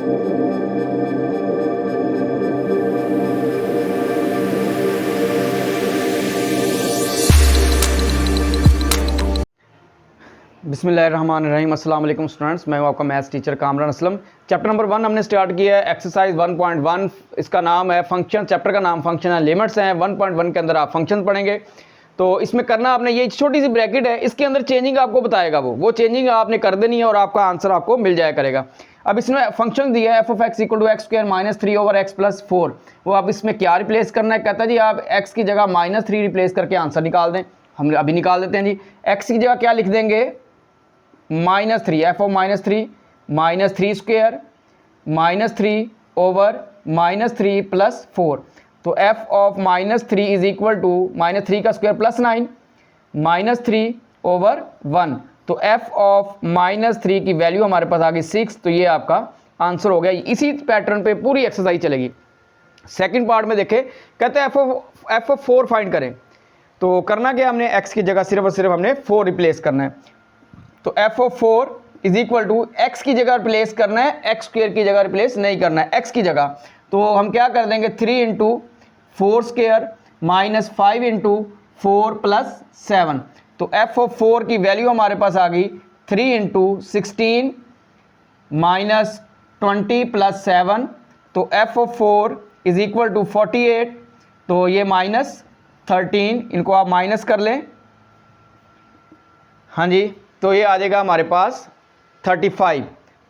बिस्मिल्लाहिर्रहमानिर्रहीम। अस्सलाम वालेकुम स्टूडेंट्स, मैं हूं आपका maths teacher Kamran Aslam. Chapter number 1 हमने स्टार्ट किया है, एक्सरसाइज 1.1। इसका नाम है फंक्शन, चैप्टर का नाम फंक्शन है, लिमिट्स हैं। 1.1 के अंदर आप फंक्शन पढ़ेंगे। तो इसमें करना आपने ये छोटी सी ब्रैकेट है, इसके अंदर चेंजिंग आपको बताएगा, वो चेंजिंग आपने कर देनी है और आपका आंसर आपको मिल जाया करेगा। अब इसमें फंक्शन दिया है f of x equal to x square minus 3 over x plus 4। वो आप इसमें क्या रिप्लेस करना है, कहता है जी आप एक्स की जगह -3 रिप्लेस करके आंसर निकाल दें। हम अभी निकाल देते हैं जी। एक्स की जगह क्या लिख देंगे, -3, f of -3 square -3 over -3 plus 4। तो f of -3 is equal to -3 का स्क्वायर प्लस 9 -3 ओवर 1। तो एफ ऑफ -3 की वैल्यू हमारे पास आ गई 6। तो ये आपका आंसर हो गया। इसी पैटर्न पे पूरी एक्सरसाइज चलेगी। सेकंड पार्ट में देखें, कहते हैं एफ ऑफ 4 फाइंड करें। तो करना क्या, हमने एक्स की जगह सिर्फ और सिर्फ हमने 4 रिप्लेस करना है। तो f of 4 is equal to x की जगह रिप्लेस करना है, एक्स स्क्वायर की जगह रिप्लेस नहीं करना है, एक्स की जगह। तो हम क्या कर देंगे, 3 into 4 square minus 5 into 4 plus 7। तो एफ ऑफ 4 की वैल्यू हमारे पास आ गई 3 इंटू 16 माइनस 20 प्लस 7। तो f of 4 is equal to 48। तो ये -13, इनको आप माइनस कर लें। हाँ जी, तो ये आ जाएगा हमारे पास 35।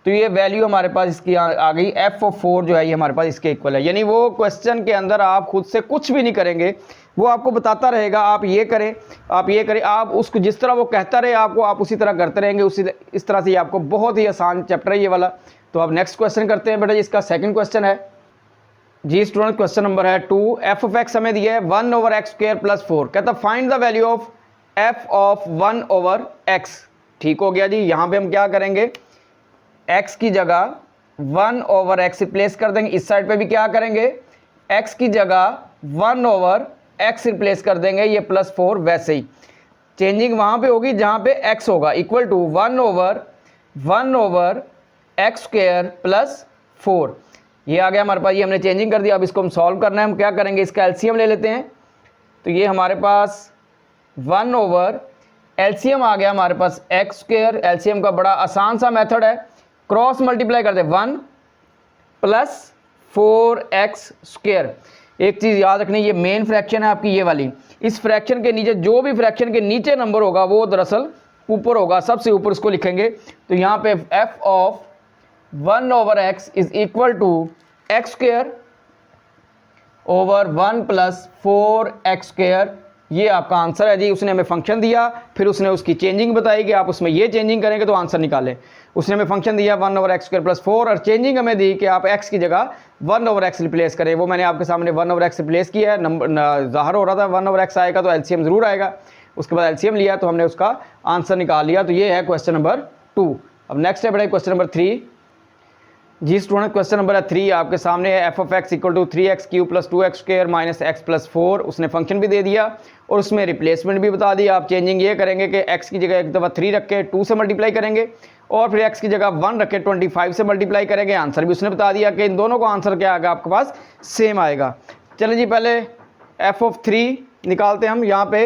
तो ये वैल्यू हमारे पास इसकी आ गई। एफ ऑफ 4 जो है ये हमारे पास इसके इक्वल है। यानी वो क्वेश्चन के अंदर आप खुद से कुछ भी नहीं करेंगे, वो आपको बताता रहेगा आप ये करें, आप ये करें, आप उसको जिस तरह वो कहता रहे आपको आप उसी तरह करते रहेंगे। इस तरह से ये आपको बहुत ही आसान चैप्टर है ये वाला। तो अब नेक्स्ट क्वेश्चन करते हैं बेटा जी। इसका सेकंड क्वेश्चन है जी स्टूडेंट, क्वेश्चन नंबर है 2। एफ ऑफ एक्स हमें दिया है 1 ओवर एक्स स्क्वायर प्लस 4। कहता find the value of F of 1 over x. ठीक हो गया जी। यहाँ पे हम क्या करेंगे, x की जगह 1 ओवर एक्स रिप्लेस कर देंगे। इस साइड पे भी क्या करेंगे, x की जगह 1 ओवर x रिप्लेस कर देंगे। ये प्लस 4 वैसे ही चेंजिंग वहाँ पे होगी जहाँ पे x होगा, equal to 1 over x square plus 4। ये आ गया हमारे पास, ये हमने चेंजिंग कर दिया। अब इसको हम सॉल्व करना है। हम क्या करेंगे, इसका एलसीएम ले लेते हैं। तो ये हमारे पास 1 ओवर एलसीएम आ गया हमारे पास एक्स स्क्वायर। एलसीएम का बड़ा आसान सा मेथड है, क्रॉस मल्टीप्लाई करते 1 प्लस 4x स्क्वायर। एक चीज़ याद रखनी, ये मेन फ्रैक्शन है आपकी ये वाली। इस फ्रैक्शन के नीचे जो भी फ्रैक्शन के नीचे नंबर होगा वो दरअसल ऊपर होगा, सबसे ऊपर इसको लिखेंगे। तो यहाँ पे f of 1 over x is equal to x square over 1 plus 4x square. ये आपका आंसर है जी। उसने हमें फंक्शन दिया, फिर उसने उसकी चेंजिंग बताई कि आप उसमें ये चेंजिंग करेंगे तो आंसर निकालें। उसने हमें फंक्शन दिया 1 ओवर एक्स स्क्वायर प्लस 4 और चेंजिंग हमें दी कि आप x की जगह 1 ओवर एक्स रिप्लेस करें। वो मैंने आपके सामने 1 ओवर एक्स रिप्लेस किया है। नंबर ज़ाहिर हो रहा था 1 ओवर एक्स आएगा तो एलसीएम ज़रूर आएगा। उसके बाद एलसीएम लिया तो हमने उसका आंसर निकाल लिया। तो ये है क्वेश्चन नंबर 2। अब नेक्स्ट है बड़ा क्वेश्चन नंबर 3 जी स्टूडेंट। क्वेश्चन नंबर 3 आपके सामने है। F of x equal to 3x cube plus 2x square minus x plus 4। उसने फंक्शन भी दे दिया और उसमें रिप्लेसमेंट भी बता दी। आप चेंजिंग ये करेंगे कि x की जगह एक दफ़ा 3 रख के 2 से मल्टीप्लाई करेंगे और फिर x की जगह 1 रख के 25 से मल्टीप्लाई करेंगे। आंसर भी उसने बता दिया कि इन दोनों का आंसर क्या आएगा आपके पास, सेम आएगा। चलिए जी, पहले एफ ऑफ 3 निकालते हैं हम। यहाँ पे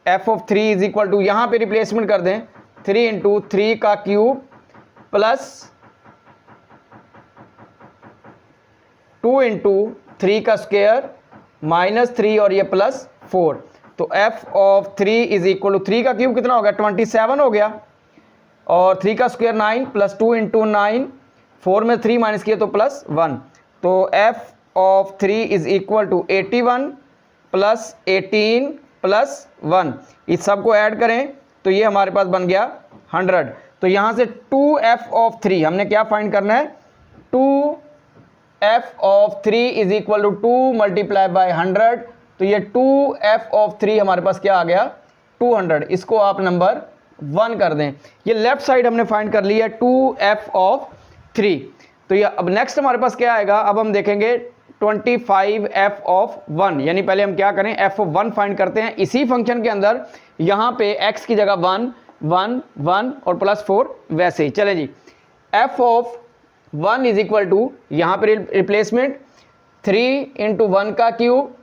f of 3 is equal to, यहाँ पे रिप्लेसमेंट कर दें 3 इंटू 3 का क्यूब प्लस 2 इंटू 3 का स्क्वायर -3 और ये प्लस 4। तो f of 3 is equal to 3 का क्यूब कितना हो गया, 27 हो गया, और 3 का स्क्वायर 9 प्लस 2 इंटू 9, 4 में 3 माइनस किया तो प्लस 1। तो f of 3 is equal to 81 plus 18 plus 1। इस सब को ऐड करें तो ये हमारे पास बन गया 100। तो यहाँ से 2f ऑफ 3 हमने क्या फाइंड करना है, 2f of 3 is equal to 2 multiply by 100। तो ये 2f ऑफ 3 हमारे पास क्या आ गया, 200। इसको आप नंबर 1 कर दें। ये लेफ्ट साइड हमने फाइंड कर लिया 2f ऑफ 3। तो ये अब नेक्स्ट हमारे पास क्या आएगा, अब हम देखेंगे 25f ऑफ 1। यानी पहले हम क्या करें, f ऑफ 1 फाइंड करते हैं इसी फंक्शन के अंदर। यहाँ पे x की जगह 1 1 1 और प्लस 4 वैसे ही। चले जी, f of 1 is equal to, यहाँ पर रिप्लेसमेंट 3 इंटू 1 का क्यूब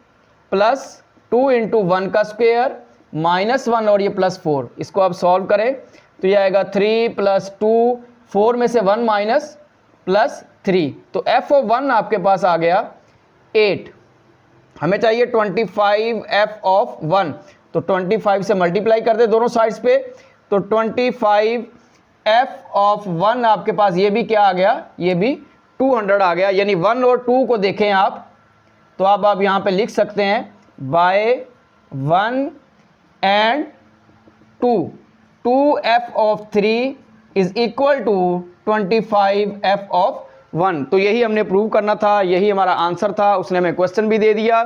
प्लस 2 इंटू 1 का स्क्वेयर माइनस 1 और ये प्लस 4, इसको आप सॉल्व करें तो ये आएगा 3 प्लस 2, 4 में से 1 माइनस प्लस 3, तो f ऑफ 1 आपके पास आ गया 8। हमें चाहिए 25 f ऑफ 1, तो 25 से मल्टीप्लाई कर दे दोनों साइड्स पे, तो 25 f ऑफ 1 आपके पास ये भी क्या आ गया, ये भी 200 आ गया। यानी 1 और 2 को देखें आप तो आप यहाँ पे लिख सकते हैं by 1 and 2, 2f of 3 is equal to 25f of 1। तो यही हमने प्रूव करना था, यही हमारा आंसर था। उसने हमें क्वेश्चन भी दे दिया,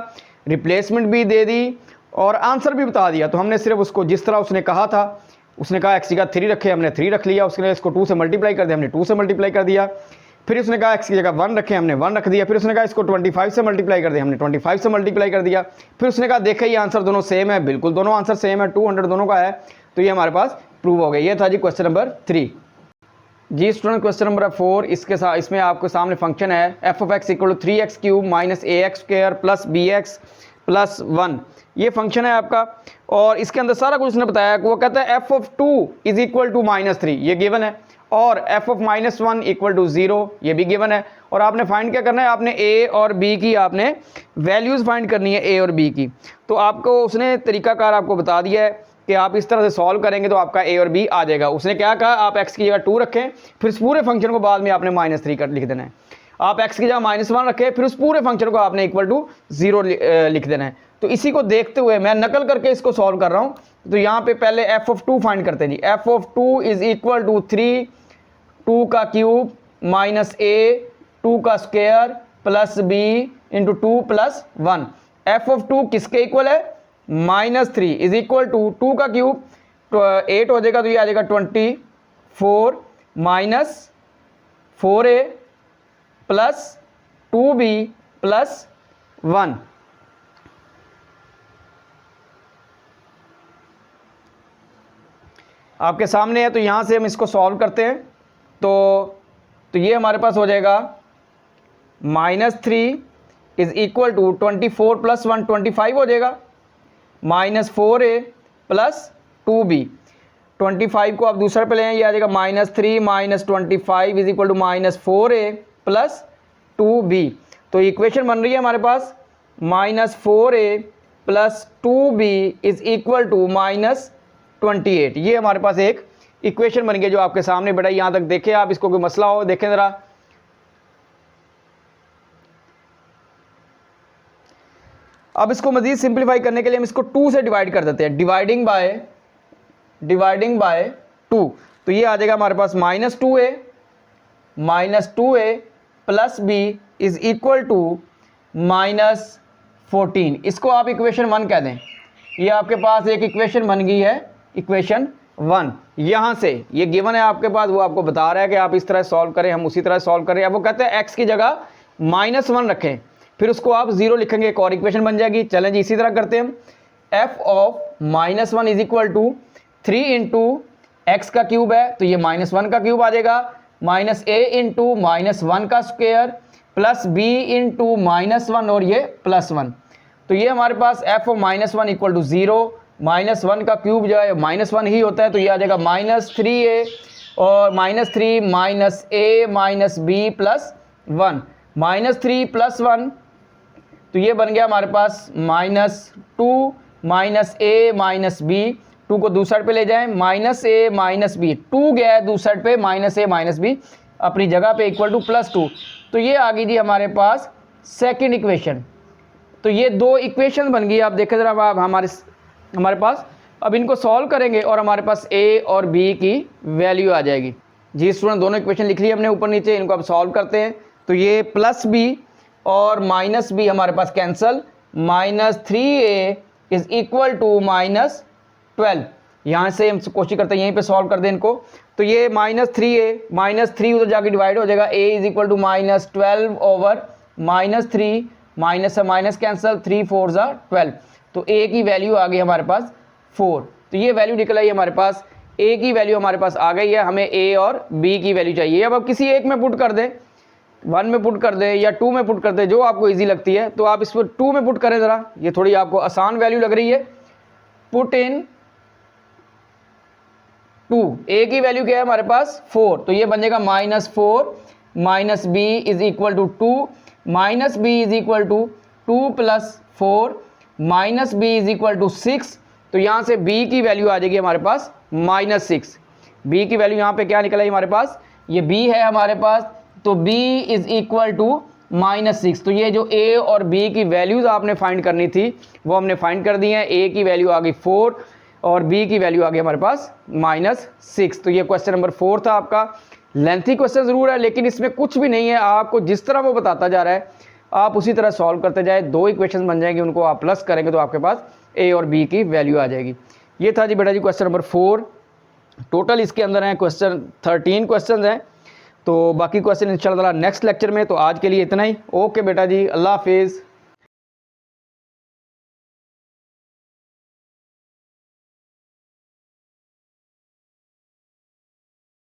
रिप्लेसमेंट भी दे दी और आंसर भी बता दिया। तो हमने सिर्फ उसको जिस तरह उसने कहा था, उसने कहा x की जगह 3 रखे, हमने 3 रख लिया। उसने इसको 2 से मल्टीप्लाई कर दिया, हमने 2 से मल्टीप्लाई कर दिया। फिर उसने कहा x की जगह 1 रखे, हमने 1 रख दिया। फिर उसने कहा इसको 25 से मल्टीप्लाई कर दिया, हमने 25 से मल्टीप्लाई कर दिया। फिर उसने कहा देखा ये आंसर दोनों सेम है, बिल्कुल दोनों आंसर सेम है, 200 दोनों का है। तो ये हमारे पास प्रूव हो गया। ये था जी क्वेश्चन नंबर 3। जी स्टूडेंट क्वेश्चन नंबर 4, इसके साथ इसमें आपके सामने फंक्शन है f of x equal to 3x cube minus ax square plus bx plus 1, ये फंक्शन है आपका। और इसके अंदर सारा कुछ उसने बताया। वो कहता है f of 2 is equal to -3, ये गिवन है, और f ऑफ -1 इक्वल टू 0, ये भी गिवन है। और आपने फाइंड क्या करना है, आपने a और b की आपने वैल्यूज़ फाइंड करनी है, a और b की। तो आपको उसने तरीकाकार आपको बता दिया है कि आप इस तरह से सॉल्व करेंगे तो आपका a और b आ जाएगा। उसने क्या कहा, आप x की जगह 2 रखें, फिर इस पूरे फंक्शन को बाद में आपने -3 कर लिख देना है। आप x की जगह -1 रखें, फिर उस पूरे फंक्शन को आपने इक्वल टू 0 लिख देना है। तो इसी को देखते हुए मैं नकल करके इसको सॉल्व कर रहा हूँ। तो यहाँ पे पहले f ऑफ 2 फाइंड करते हैं जी। f of 2 is equal to 3, 2 का क्यूब माइनस a, 2 का square plus b into 2 plus 1। f of 2 किसके इक्वल है, -3 इज इक्वल टू 2 का क्यूब 8 हो जाएगा, तो ये आ जाएगा 24 minus 4a plus 2b plus 1। आपके सामने है, तो यहाँ से हम इसको सॉल्व करते हैं। तो ये हमारे पास हो जाएगा -3 इज इक्वल टू 24 प्लस 1 25 हो जाएगा, -4a प्लस 2b। 25 को आप दूसरे पे लें, ये आ जाएगा -3 minus 25 is equal to -4a plus 2b। तो इक्वेशन बन रही है हमारे पास -4a plus 2b is equal to -28। ये हमारे पास एक इक्वेशन बन गई जो आपके सामने बेटा। यहाँ तक देखें आप, इसको कोई मसला हो देखें ज़रा। अब इसको मज़ीद सिंप्लीफाई करने के लिए हम इसको 2 से डिवाइड कर देते हैं, डिवाइडिंग बाय 2। तो ये आ जाएगा हमारे पास -2a plus b is equal to -14। इसको आप इक्वेशन 1 कह दें। ये आपके पास एक इक्वेशन बन गई है, इक्वेशन 1। यहाँ से ये गिवन है आपके पास, वो आपको बता रहा है कि आप इस तरह सॉल्व करें, हम उसी तरह सॉल्व करें। अब वो कहते हैं x की जगह -1 रखें, फिर उसको आप 0 लिखेंगे, एक और इक्वेशन बन जाएगी। चलें जी इसी तरह करते हैं हम। f of -1 is equal to 3 into x का क्यूब है, तो ये -1 का क्यूब आ जाएगा, -a इंटू -1 का स्क्वायर प्लस b इंटू -1 और ये +1। तो ये हमारे पास f ऑफ -1 इक्वल टू 0, -1 का क्यूब जो है -1 ही होता है, तो ये आ जाएगा -3a और -3 minus a minus b plus 1, -3 plus 1, तो ये बन गया हमारे पास -2 माइनस a माइनस b। 2 को दूसरे साइड पे ले जाएं, -a माइनस b, 2 गया है दूसरे साइड पे, -a माइनस b अपनी जगह पे इक्वल टू +2। तो ये आ गई जी हमारे पास सेकंड इक्वेशन। तो ये 2 इक्वेशन बन गई, आप देखें जरा आप हमारे पास। अब इनको सॉल्व करेंगे और हमारे पास a और b की वैल्यू आ जाएगी। जी स्टूडेंट दोनों इक्वेशन लिख ली हमने ऊपर नीचे, इनको अब सॉल्व करते हैं। तो ये +b और -b हमारे पास cancel, -3a is equal to -12। यहाँ से हम कोशिश करते हैं यहीं पे सॉल्व कर दें इनको। तो ये -3 उधर जाके डिवाइड हो जाएगा, a is equal to -12 over -3, minus से माइनस कैंसल, 3 4 12। तो a की वैल्यू आ गई हमारे पास 4। तो ये वैल्यू निकल आई हमारे पास, a की वैल्यू हमारे पास आ गई है। हमें a और b की वैल्यू चाहिए। अब किसी एक में पुट कर दें, 1 में पुट कर दे या 2 में पुट कर दे, जो आपको इजी लगती है। तो आप इसको 2 में पुट करें ज़रा, ये थोड़ी आपको आसान वैल्यू लग रही है। पुट इन 2, ए की वैल्यू क्या है हमारे पास 4, तो ये बन जाएगा -4 minus b is equal to 2, minus b is equal to 2 plus 4 minus b is equal to 6। तो यहाँ से b की वैल्यू आ जाएगी हमारे पास -6। b की वैल्यू यहाँ पे क्या निकला है हमारे पास, ये b है हमारे पास, तो b इज इक्वल टू -6। तो ये जो a और b की वैल्यूज़ आपने फाइंड करनी थी वो हमने फाइंड कर दी हैं। a की वैल्यू आ गई 4 और b की वैल्यू आ गई हमारे पास -6। तो ये क्वेश्चन नंबर 4 था आपका। लेंथी क्वेश्चन ज़रूर है लेकिन इसमें कुछ भी नहीं है, आपको जिस तरह वो बताता जा रहा है आप उसी तरह सॉल्व करते जाए। 2 इक्वेशन बन जाएंगे, उनको आप प्लस करेंगे तो आपके पास a और b की वैल्यू आ जाएगी। ये था जी बेटा जी क्वेश्चन नंबर 4। टोटल इसके अंदर हैं क्वेश्चन 13 क्वेश्चन हैं। तो बाकी क्वेश्चन इंशाल्लाह नेक्स्ट लेक्चर में। तो आज के लिए इतना ही। ओके बेटा जी, अल्लाह हाफिज़।